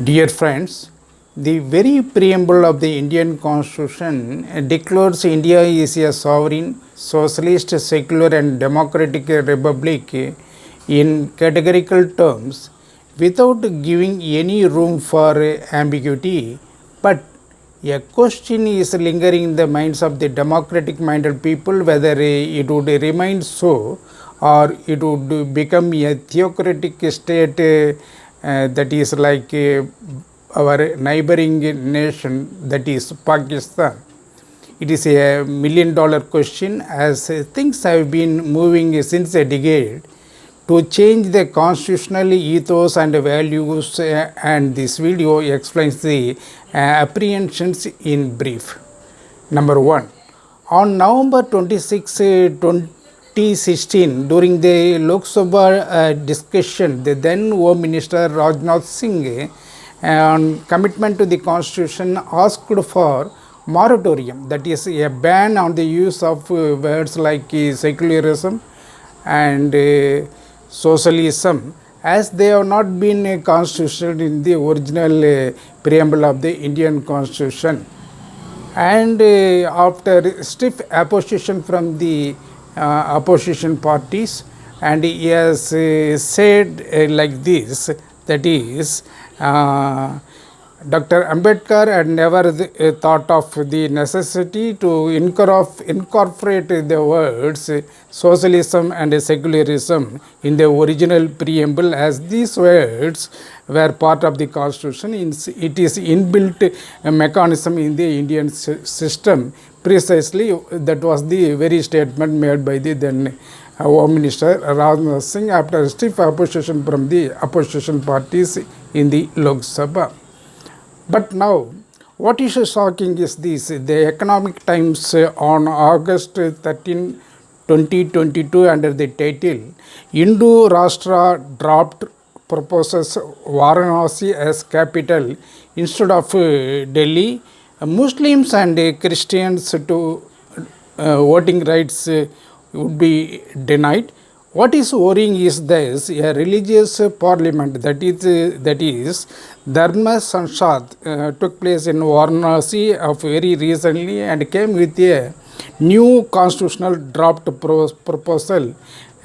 Dear friends, the very preamble of the Indian Constitution declares India is a sovereign, socialist, secular, and democratic republic in categorical terms without giving any room for ambiguity. But a question is lingering in the minds of the democratic minded people whether it would remain so or it would become a theocratic state that is like our neighboring nation, that is Pakistan. It is a $1,000,000 question as things have been moving since a decade to change the constitutional ethos and values, and this video explains the apprehensions in brief. Number one, on November 26, 2016, during the Lok Sabha discussion, the then Home Minister Rajnath Singh, on commitment to the Constitution, asked for moratorium, that is a ban on the use of words like secularism and socialism, as they have not been constituted in the original preamble of the Indian Constitution. And after stiff opposition from the opposition parties, and he has said like this, that is Dr. Ambedkar had never thought of the necessity to incorporate the words socialism and secularism in the original preamble, as these words were part of the Constitution. It is inbuilt mechanism in the Indian system. Precisely, that was the very statement made by the then Home Minister Rajnath Singh after stiff opposition from the opposition parties in the Lok Sabha. But now, what is shocking is this: the Economic Times on August 13, 2022, under the title "Hindu Rastra Draft Proposes Varanasi as Capital Instead of Delhi, Muslims and Christians to voting rights would be denied." What is worrying is this: a religious parliament, that is dharma sansad, took place in Varanasi of very recently and came with a new constitutional draft proposal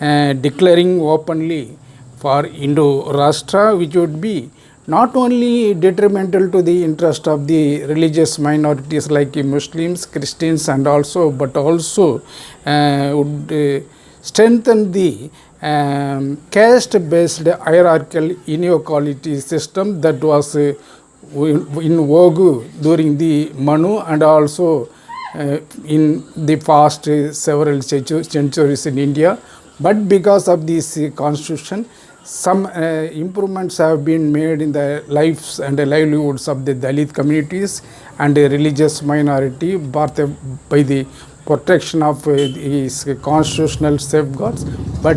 declaring openly for Hindu rastra, which would be not only detrimental to the interest of the religious minorities like Muslims, Christians, and also, but also would strengthen the caste-based hierarchical inequality system that was in vogue during the Manu and also in the past several centuries in India. But because of this constitution, some improvements have been made in the lives and the livelihoods of the Dalit communities and the religious minority by the protection of these constitutional safeguards. But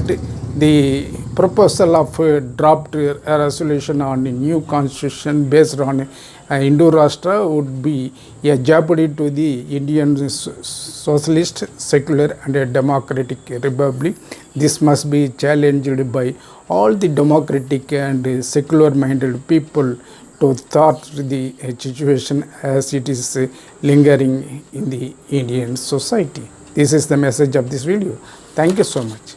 the proposal of draft resolution on a new constitution based on Hindu Rashtra would be a jeopardy to the Indian socialist, secular and a democratic republic. This must be challenged by all the democratic and secular minded people to thwart the situation as it is lingering in the Indian society. This is the message of this video. Thank you so much.